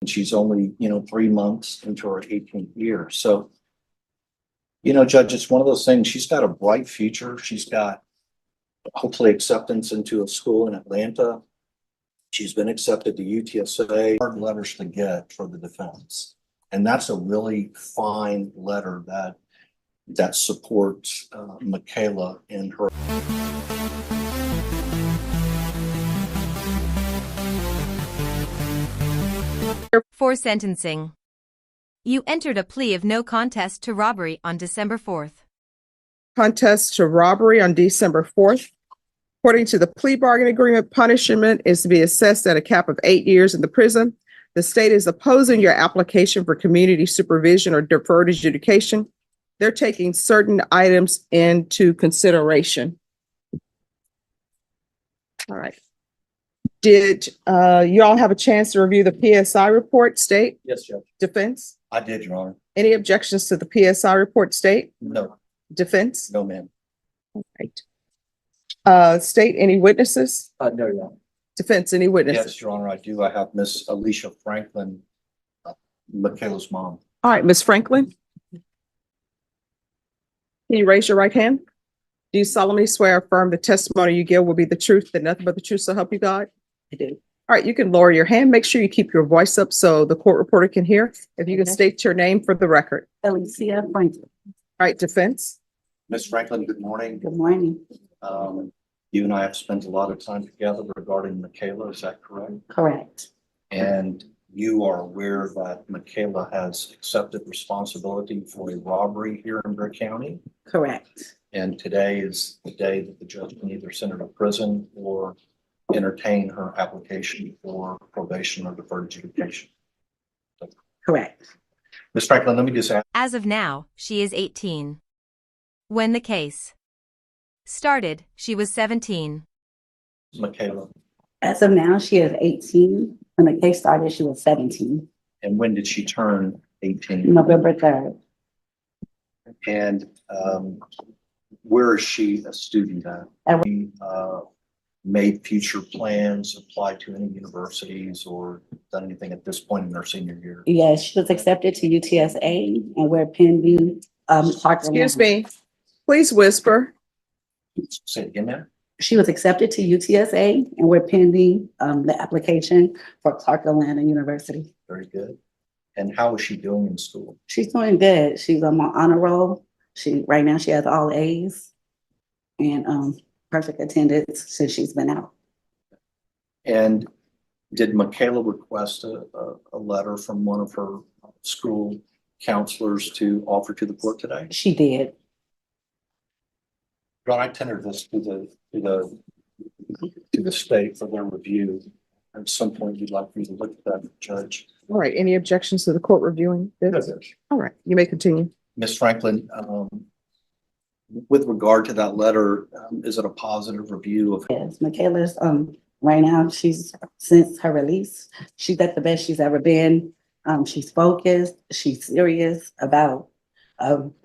She's only, 3 months into her 18th year. So, Judge, it's one of those things. She's got a bright future. She's got hopefully acceptance into a school in Atlanta. She's been accepted to UTSA. Hard letters to get for the defense. And that's a really fine letter that supports Michaela in her. For sentencing. You entered a plea of no contest to robbery on December 4th. Contest to robbery on December 4th. According to the plea bargain agreement, punishment is to be assessed at a cap of 8 years in the prison. The state is opposing your application for community supervision or deferred adjudication. They're taking certain items into consideration. All right. Did you all have a chance to review the PSI report, state? Yes, Judge. Defense? I did, Your Honor. Any objections to the PSI report, state? No. Defense? No, ma'am. All right. State, any witnesses? No, Your Honor. Defense, any witnesses? Yes, Your Honor, I do. I have Miss Alicia Franklin, Michaela's mom. All right, Ms. Franklin. Can you raise your right hand? Do you solemnly swear or affirm the testimony you give will be the truth, that nothing but the truth, so help you God? I do. All right, you can lower your hand. Make sure you keep your voice up so the court reporter can hear. If you can state your name for the record. Alicia Franklin. All right, defense. Miss Franklin, good morning. Good morning. You and I have spent a lot of time together regarding Michaela, is that correct? Correct. And you are aware that Michaela has accepted responsibility for a robbery here in Brick County. Correct. And today is the day that the judge can either send her to prison or entertain her application for probation or deferred adjudication. Correct. Ms. Franklin, let me just ask. As of now, she is 18. When the case started, she was 17. Michaela. As of now, she is 18. When the case started, she was 17. And when did she turn 18? November 3rd. And where is she a student at? She made future plans, applied to any universities, or done anything at this point in her senior year? Yes, she was accepted to UTSA, and we're pending. Excuse me. Please whisper. Say it again, ma'am. She was accepted to UTSA, and we're pending the application for Clark Atlanta University. Very good. And how is she doing in school? She's doing good. She's on my honor roll. Right now she has all A's and perfect attendance since she's been out. And did Michaela request a letter from one of her school counselors to offer to the court today? She did. Ron, I tendered this to the state for their review. At some point, you'd like me to look at that, Judge. All right, any objections to the court reviewing this? No. All right, you may continue. Ms. Franklin, with regard to that letter, is it a positive review of? Yes, Michaela's right now, since her release, she's at the best she's ever been. She's focused, she's serious about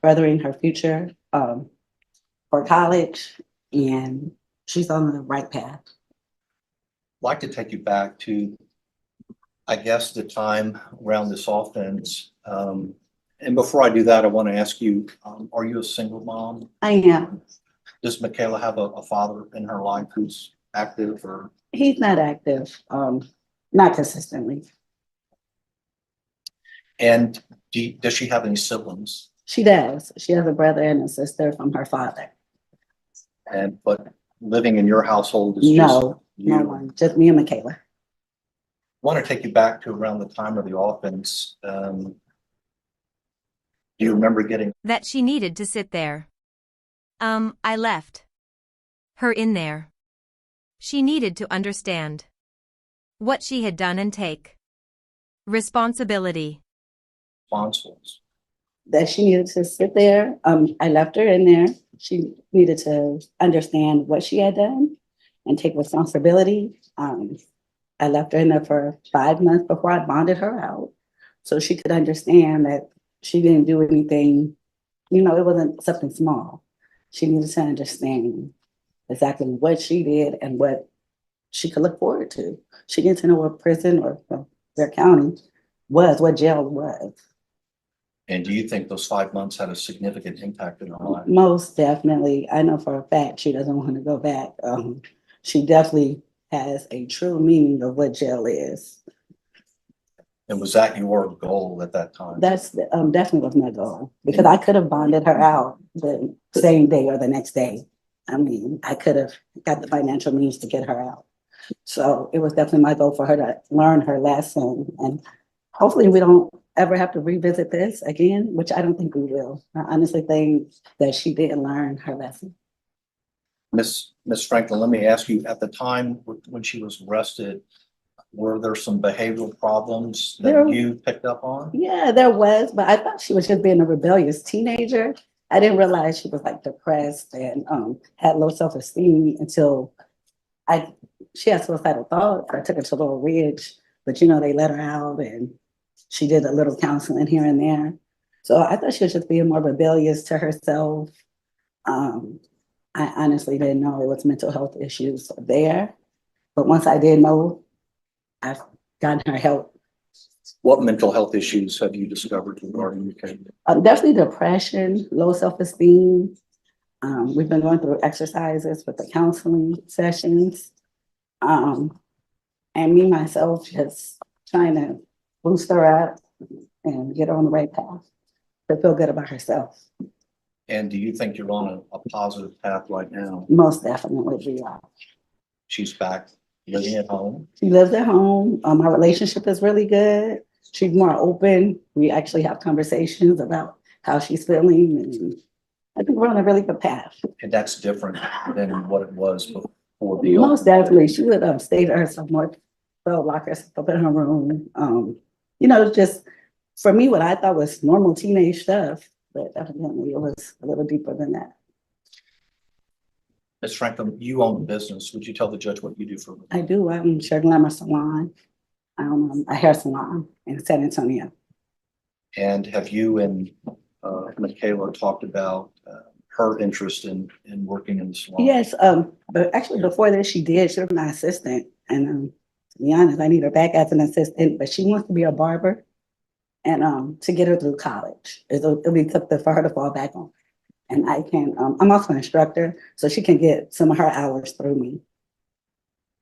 furthering her future for college, and she's on the right path. I'd like to take you back to, I guess, the time around this offense. And before I do that, I want to ask you, are you a single mom? I am. Does Michaela have a father in her life who's active or? He's not active, not consistently. And does she have any siblings? She does. She has a brother and a sister from her father. But living in your household is No, just you? no one, just me and Michaela. I want to take you back to around the time of the offense. Do you remember getting? That she needed to sit there. I left her in there. She needed to understand what she had done and take responsibility. Sponsors. That she needed to sit there. I left her in there. She needed to understand what she had done and take responsibility. I left her in there for 5 months before I bonded her out, so she could understand that she didn't do anything, it wasn't something small. She needed to understand exactly what she did and what she could look forward to. She needed to know what prison or their county what jail was. And do you think those 5 months had a significant impact in her life? Most definitely. I know for a fact she doesn't want to go back. She definitely has a true meaning of what jail is. And was that your goal at that time? That's definitely was my goal, because I could have bonded her out the same day or the next day. I mean, I could have got the financial means to get her out. So it was definitely my goal for her to learn her lesson, and hopefully we don't ever have to revisit this again, which I don't think we will. I honestly think that she did learn her lesson. Miss Franklin, let me ask you, at the time when she was arrested, were there some behavioral problems that you picked up on? Yeah, there was, but I thought she was just being a rebellious teenager. I didn't realize she was like depressed and had low self-esteem until she had suicidal thoughts. I took her to Little Ridge, but they let her out and she did a little counseling here and there. So I thought she was just being more rebellious to herself. I honestly didn't know it was mental health issues there. But once I did know, I've gotten her help. What mental health issues have you discovered regarding your case? Definitely depression, low self-esteem. We've been going through exercises with the counseling sessions. And me, myself, just trying to boost her up and get her on the right path to feel good about herself. And do you think you're on a positive path right now? Most definitely we are. She's back living at home? She lives at home. Our relationship is really good. She's more open. We actually have conversations about how she's feeling, and I think we're on a really good path. And that's different than what it was before the Most definitely. She would stay to herself more, so lock herself up in her room. Just for me, what I thought was normal teenage stuff, but evidently it was a little deeper than that. Ms. Franklin, you own the business. Would you tell the judge what you do for a living? I do. I'm Sugar Glamour Salon, a hair salon in San Antonio. And have you and Michaela talked about her interest in working in the salon? Yes, but actually before this, she did. She was my assistant, and to be honest, I need her back as an assistant. But she wants to be a barber, and to get her through college, it'll be something for her to fall back on. And I can. I'm also an instructor, so she can get some of her hours through me.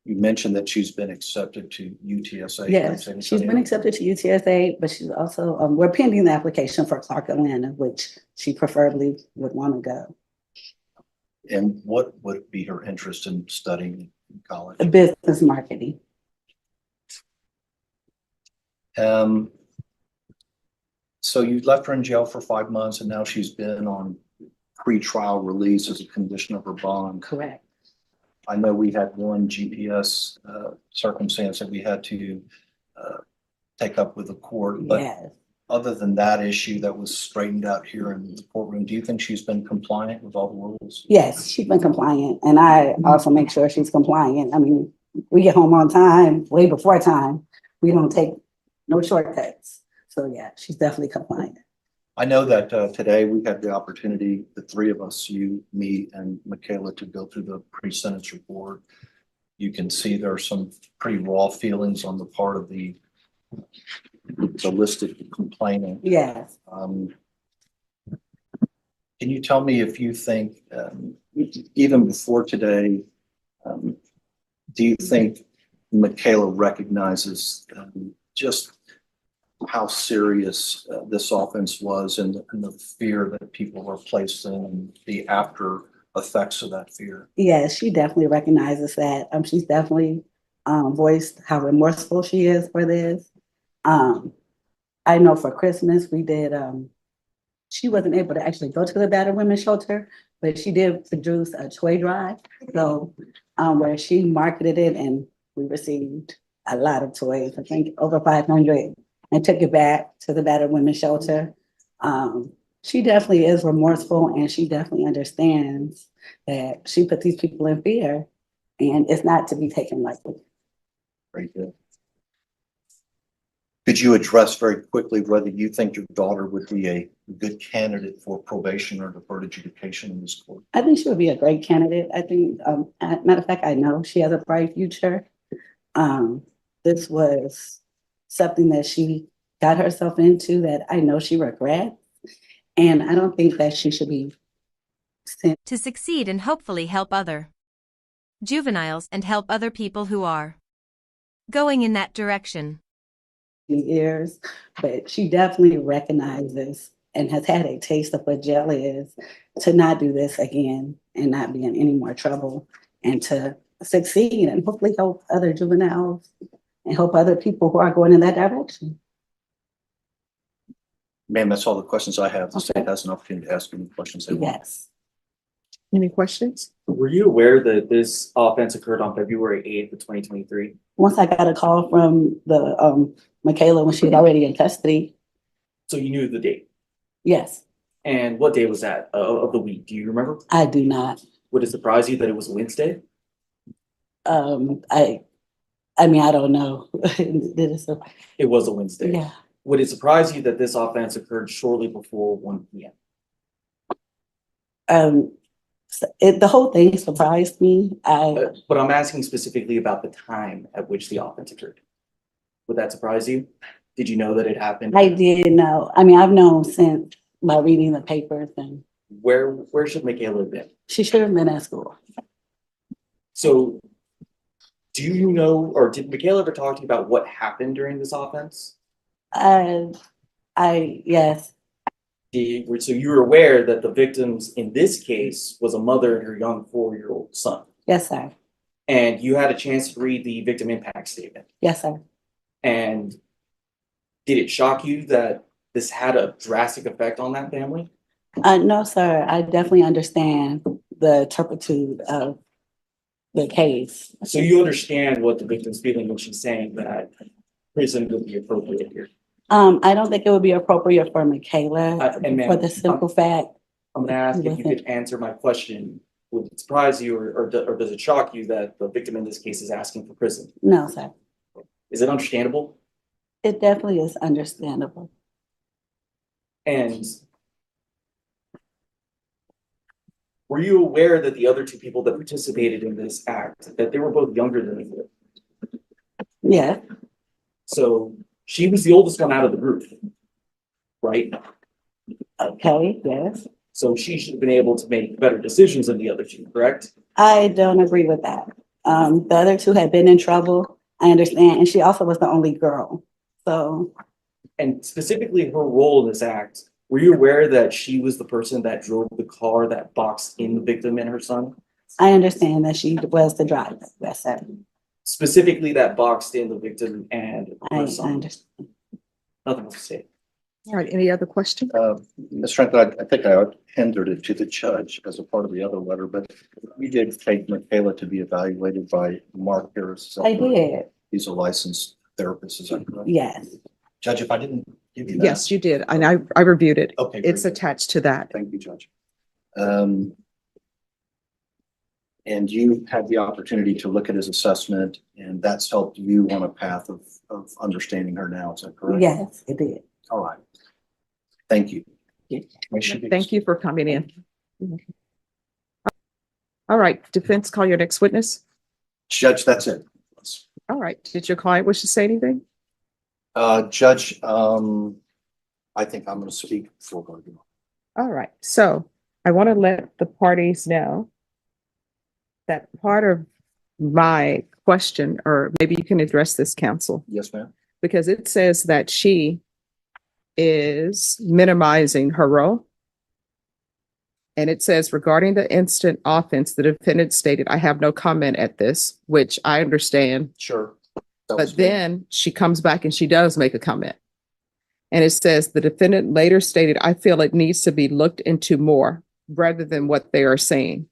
You mentioned that she's been accepted to UTSA. Yes, she's been accepted to UTSA, but she's also, we're pending the application for Clark Atlanta, which she preferably would want to go. And what would be her interest in studying in college? Business marketing. So you left her in jail for 5 months, and now she's been on pre-trial release as a condition of her bond. Correct. I know we had one GPS circumstance that we had to take up with the court, but Yes. Other than that issue that was straightened out here in the courtroom, do you think she's been compliant with all the rules? Yes, she's been compliant, and I also make sure she's compliant. I mean, we get home on time, way before time. We don't take no shortcuts. So yeah, she's definitely compliant. I know that today we had the opportunity, the three of us, you, me, and Michaela, to go through the pre-sentence report. You can see there are some pretty raw feelings on the part of the listed complainant. Yes. Can you tell me if you think, even before today, do you think Michaela recognizes just how serious this offense was and the fear that people were placed in and the after effects of that fear? Yes, she definitely recognizes that. She's definitely voiced how remorseful she is for this. I know for Christmas we did, she wasn't able to actually go to the battered women's shelter, but she did produce a toy drive. So where she marketed it and we received a lot of toys, I think over 500, and took it back to the battered women's shelter. She definitely is remorseful, and she definitely understands that she put these people in fear, and it's not to be taken lightly. Very good. Could you address very quickly whether you think your daughter would be a good candidate for probation or deferred adjudication in this court? I think she would be a great candidate. I think, matter of fact, I know she has a bright future. This was something that she got herself into that I know she regrets. And I don't think that she should be sent To succeed and hopefully help other juveniles and help other people who are going in that direction. years, but she definitely recognizes and has had a taste of what jail is, to not do this again and not be in any more trouble, and to succeed and hopefully help other juveniles and help other people who are going in that direction. Ma'am, that's all the questions I have. The state has an opportunity to ask any questions they want. Yes. Any questions? Were you aware that this offense occurred on February 8th of 2023? Once I got a call from the Michaela when she was already in custody. So you knew the date. Yes, And what day was that of the week? Do you remember? I do not. Would it surprise you that it was Wednesday? I mean, I don't know. It was a Wednesday. Yeah. Would it surprise you that this offense occurred shortly before 1 p.m.? The whole thing surprised me. But I'm asking specifically about the time at which the offense occurred. Would that surprise you? Did you know that it happened? I did know. I mean, I've known since by reading the papers, and Where should Michaela have been? she should have been at school. So do you know, or did Michaela ever talk to you about what happened during this offense? Yes, So you were aware that the victims in this case was a mother and her young 4-year-old son. yes, sir. And you had a chance to read the victim impact statement. Yes, sir. And did it shock you that this had a drastic effect on that family? No, sir. I definitely understand the turpitude of the case. So you understand what the victim's feeling when she's saying that prison would be appropriate here. I don't think it would be appropriate for Michaela And ma'am, for the simple fact. I'm gonna ask if you could answer my question. Would it surprise you or does it shock you that the victim in this case is asking for prison? No, sir. Is it understandable? It definitely is understandable. And were you aware that the other two people that participated in this act, that they were both younger than you? Yeah. So she was the oldest one out of the group, right? Okay. Yes. So she should have been able to make better decisions than the other two, correct? I don't agree with that. The other two had been in trouble. I understand, and she also was the only girl. So And specifically her role in this act, were you aware that she was the person that drove the car that boxed in the victim and her son? I understand that she was the driver. Yes, sir. Specifically that boxed in the victim and I her son. understand. Nothing else to say. All right, any other questions? Ms. Franklin, I think I tendered it to the judge as a part of the other letter, but we did take Michaela to be evaluated by Mark Harris. I did. He's a licensed therapist, is that correct? Yes. Judge, if I didn't give you that. Yes, you did, and I reviewed it. Okay. very It's good. attached to that. Thank you, Judge. And you had the opportunity to look at his assessment, and that's helped you on a path of understanding her now, is that correct? Yes, it did. All right. Thank you. Thank you for coming in. All right, defense, call your next witness. Judge, that's it. All right, did your client wish to say anything? Judge, I think I'm going to speak for her. All right, so I want to let the parties know that part of my question, or maybe you can address this, counsel, Yes, ma'am. because it says that she is minimizing her role. And it says regarding the instant offense, the defendant stated, I have no comment at this, which I understand. Sure. That was But me. then she comes back and she does make a comment. And it says the defendant later stated, I feel it needs to be looked into more rather than what they are saying.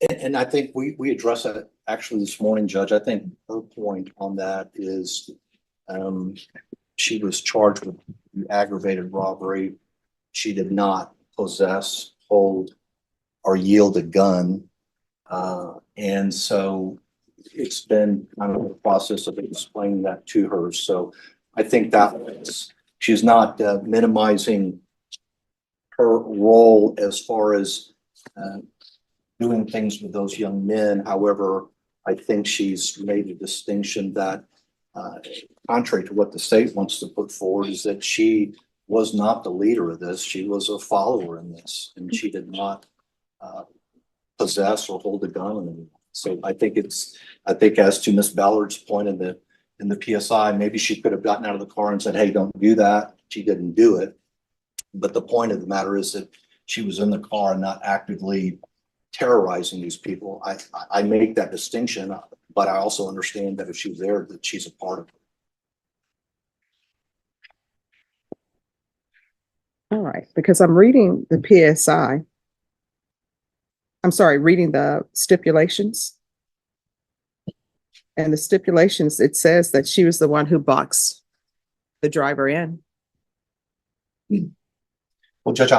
And I think we addressed that actually this morning, Judge. I think her point on that is she was charged with aggravated robbery. She did not possess, hold, or yield a gun. And so it's been kind of a process of explaining that to her. So I think she's not minimizing her role as far as doing things with those young men. However, I think she's made a distinction that contrary to what the state wants to put forward, is that she was not the leader of this. She was a follower in this, and she did not possess or hold a gun. So I think as to Miss Ballard's point in the PSI, maybe she could have gotten out of the car and said, "Hey, don't do that." She didn't do it. But the point of the matter is that she was in the car and not actively terrorizing these people. I make that distinction, but I also understand that if she was there, that she's a part of it. All right, because I'm reading the PSI. I'm sorry, reading the stipulations. And the stipulations, it says that she was the one who boxed the driver in. Well, Judge,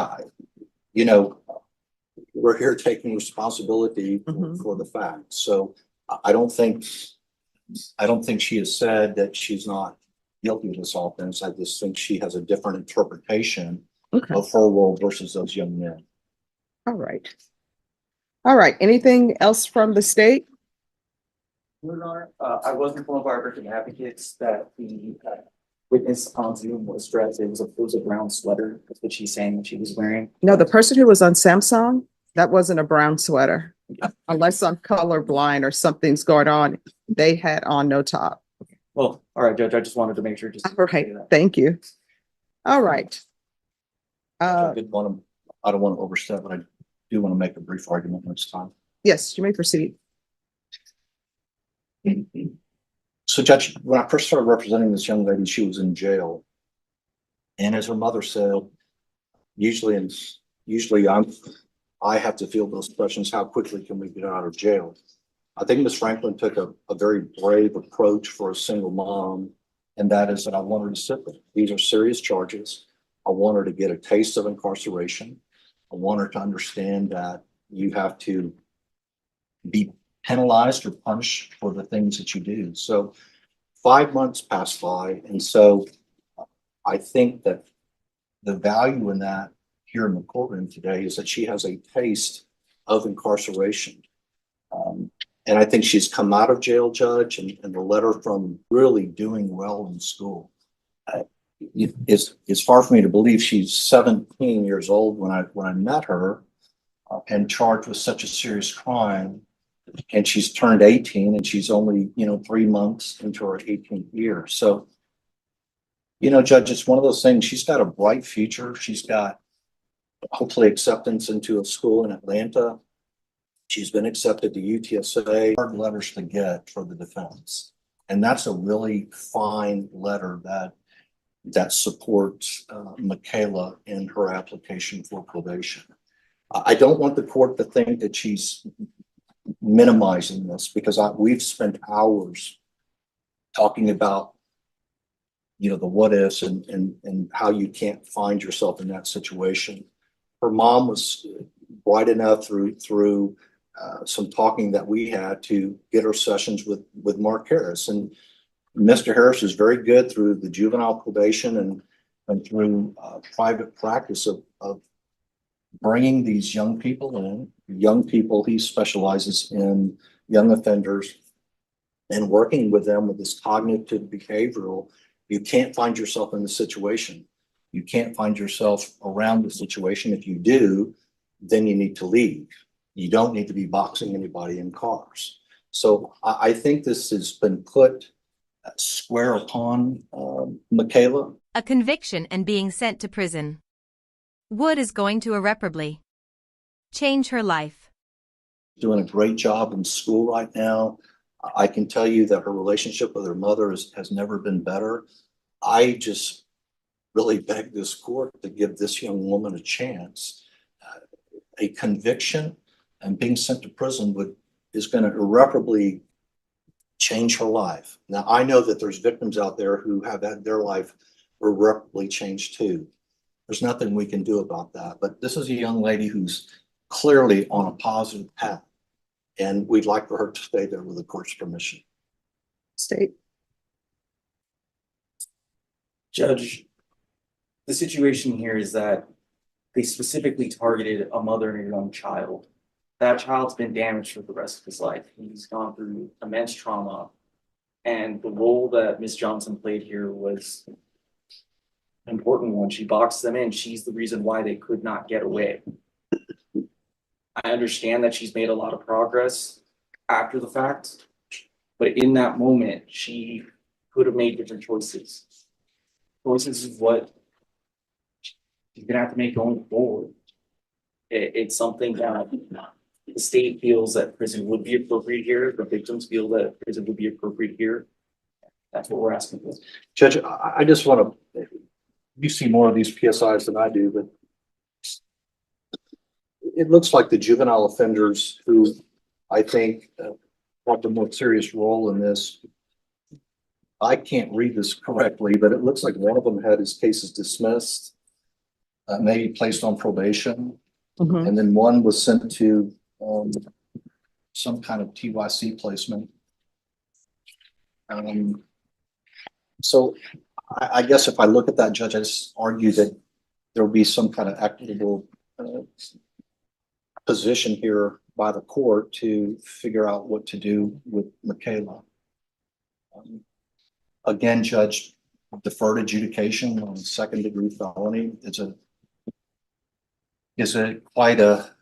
we're here taking responsibility for the facts. So I don't think she has said that she's not guilty of this offense. I just think she has a different interpretation of her role versus those young men. All right. All right. Anything else from the state? I was informed by our victim advocates that the witness on Zoom was dressed. It was a brown sweater. That's what she's saying that she was wearing. No, the person who was on Samsung, that wasn't a brown sweater. Unless I'm colorblind or something's going on, they had on no top. Well, all right, Judge, I just wanted to make sure. All right, thank you. All right. I don't want to overstep, but I do want to make a brief argument next time. Yes, you may proceed. So, Judge, when I first started representing this young lady, she was in jail. And as her mother said, usually I have to field those questions: how quickly can we get out of jail? I think Ms. Franklin took a very brave approach for a single mom, and that is that I want her to sit there. These are serious charges. I want her to get a taste of incarceration. I want her to understand that you have to be penalized or punished for the things that you do. So 5 months passed by, and so I think that the value in that here in the courtroom today is that she has a taste of incarceration. And I think she's come out of jail, Judge, and the letter from really doing well in school. It's far for me to believe she's 17 years old when I met her, and charged with such a serious crime. And she's turned 18, and she's only 3 months into her 18th year. So, Judge, it's one of those things. She's got a bright future. She's got hopefully acceptance into a school in Atlanta. She's been accepted to UTSA. Hard letters to get for the defense, and that's a really fine letter that supports Michaela in her application for probation. I don't want the court to think that she's minimizing this, because we've spent hours talking about the what ifs and how you can't find yourself in that situation. Her mom was bright enough through some talking that we had to get her sessions with Mark Harris, and Mr. Harris is very good through the juvenile probation and through private practice of bringing these young people in. Young people, he specializes in young offenders and working with them with this cognitive behavioral. You can't find yourself in the situation. You can't find yourself around the situation. If you do, then you need to leave. You don't need to be boxing anybody in cars. So I think this has been put square upon Michaela. A conviction and being sent to prison. Wood is going to irreparably change her life. Doing a great job in school right now. I can tell you that her relationship with her mother has never been better. I just really beg this court to give this young woman a chance. A conviction and being sent to prison is going to irreparably change her life. Now, I know that there's victims out there who have had their life irreparably changed too. There's nothing we can do about that. But this is a young lady who's clearly on a positive path, and we'd like for her to stay there with the court's permission. State. Judge, the situation here is that they specifically targeted a mother and a young child. That child's been damaged for the rest of his life. He's gone through immense trauma. And the role that Ms. Johnson played here was an important one. She boxed them in. She's the reason why they could not get away. I understand that she's made a lot of progress after the fact, but in that moment, she could have made different choices. Choices is what she's gonna have to make going forward. It's something that the state feels that prison would be appropriate here. The victims feel that prison would be appropriate here. That's what we're asking for. Judge, I just want to, you see more of these PSIs than I do, but it looks like the juvenile offenders who I think have the more serious role in this. I can't read this correctly, but it looks like one of them had his cases dismissed, maybe placed on probation, Mhm. and then one was sent to some kind of TYC placement. So I guess if I look at that, Judge, I just argue that there will be some kind of equitable position here by the court to figure out what to do with Michaela. Again, Judge, deferred adjudication on second degree felony is a quite a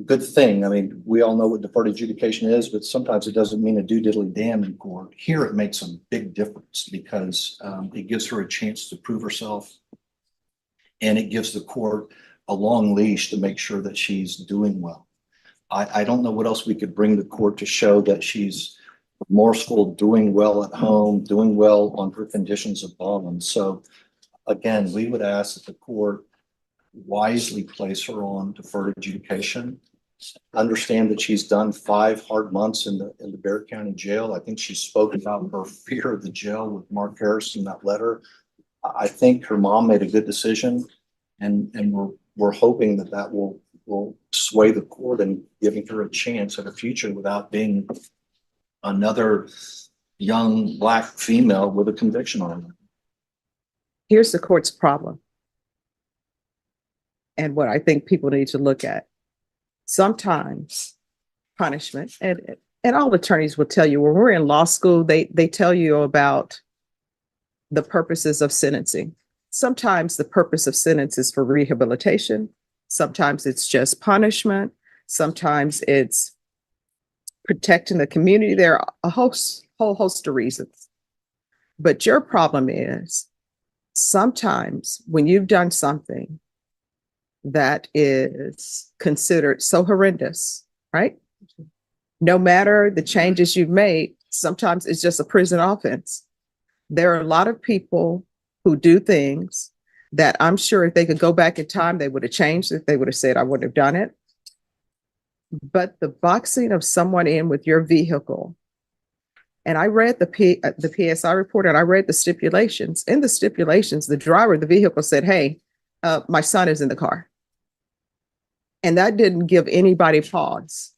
good thing. I mean, we all know what deferred adjudication is, but sometimes it doesn't mean a do diddly damn in court. Here, it makes a big difference because it gives her a chance to prove herself, and it gives the court a long leash to make sure that she's doing well. I don't know what else we could bring the court to show that she's remorseful, doing well at home, doing well on her conditions of bond. So again, we would ask that the court wisely place her on deferred adjudication. Understand that she's done 5 hard months in the Bexar County Jail. I think she spoke about her fear of the jail with Mark Harris in that letter. I think her mom made a good decision, and we're hoping that will sway the court in giving her a chance at a future without being another young Black female with a conviction on her. Here's the court's problem, and what I think people need to look at. Sometimes punishment, and all attorneys will tell you when we're in law school, they tell you about the purposes of sentencing. Sometimes the purpose of sentence is for rehabilitation. Sometimes it's just punishment. Sometimes it's protecting the community. There are a whole host of reasons. But your problem is sometimes when you've done something that is considered so horrendous, right? No matter the changes you've made, sometimes it's just a prison offense. There are a lot of people who do things that I'm sure if they could go back in time, they would have changed it. They would have said, I wouldn't have done it. But the boxing of someone in with your vehicle, and I read the PSI report and I read the stipulations. In the stipulations, the driver of the vehicle said, hey, my son is in the car. And that didn't give anybody pause.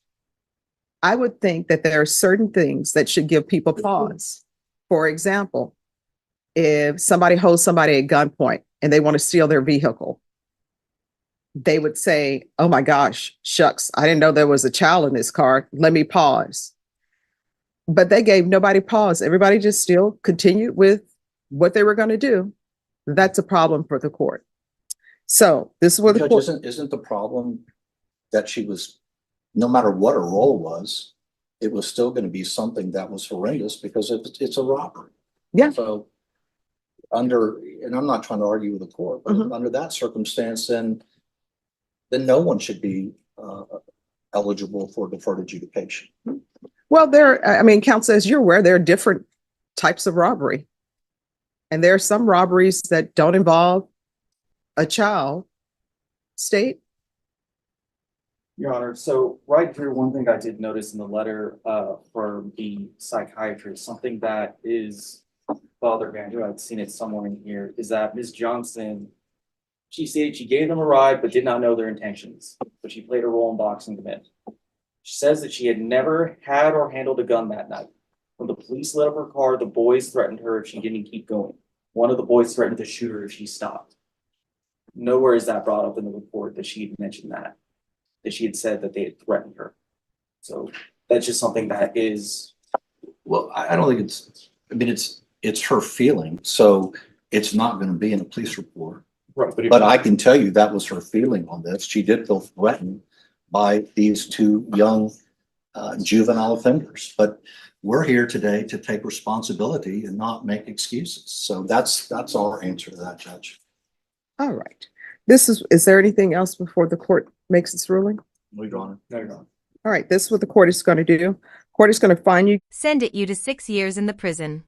I would think that there are certain things that should give people pause. For example, if somebody holds somebody at gunpoint and they want to steal their vehicle, they would say, oh my gosh, shucks, I didn't know there was a child in this car. Let me pause. But they gave nobody pause. Everybody just still continued with what they were going to do. That's a problem for the court. So this is what the court isn't the problem that she was, no matter what her role was, it was still going to be something that was horrendous because it's a robbery. Yeah. So and I'm not trying to argue with the court, but under that circumstance, then no one should be eligible for deferred adjudication. Well, counsel, as you're aware, there are different types of robbery. And there are some robberies that don't involve a child. State? Your Honor, so right here, one thing I did notice in the letter from the psychiatrist, something that is Father Andrew, I've seen it somewhere in here, is that Ms. Johnson, she said she gave them a ride but did not know their intentions, but she played a role in boxing them in. She says that she had never had or handled a gun that night. When the police lit up her car, the boys threatened her if she didn't keep going. One of the boys threatened to shoot her if she stopped. Nowhere is that brought up in the report that she had mentioned that she had said that they had threatened her. So that's just something that is Well, I don't think it's her feeling, so it's not gonna be in a police report. Right, but if But I can tell you that was her feeling on this. She did feel threatened by these two young juvenile offenders. But we're here today to take responsibility and not make excuses. So that's our answer to that, Judge. All right. Is there anything else before the court makes its ruling? Your Honor. no, you're not. All right, this is what the court is going to do. Court is going to fine you Send it you to 6 years in the prison.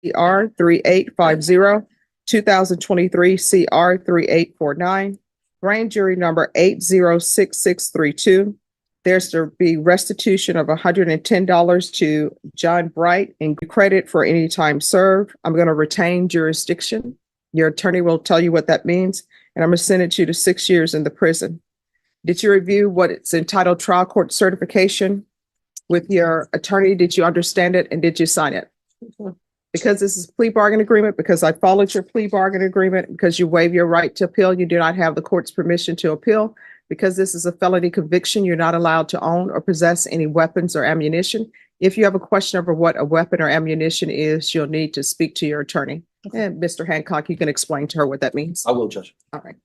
CR 3850, 2023 CR 3849, grand jury number 806632. There's to be restitution of $110 to John Bright and credit for any time served. I'm going to retain jurisdiction. Your attorney will tell you what that means, and I'm going to send it you to 6 years in the prison. Did you review what it's entitled trial court certification with your attorney? Did you understand it and did you sign it? Because this is a plea bargain agreement, because I followed your plea bargain agreement, because you waive your right to appeal, you do not have the court's permission to appeal. Because this is a felony conviction, you're not allowed to own or possess any weapons or ammunition. If you have a question over what a weapon or ammunition is, you'll need to speak to your attorney. And Mr. Hancock, you can explain to her what that means. I will, Judge. All right.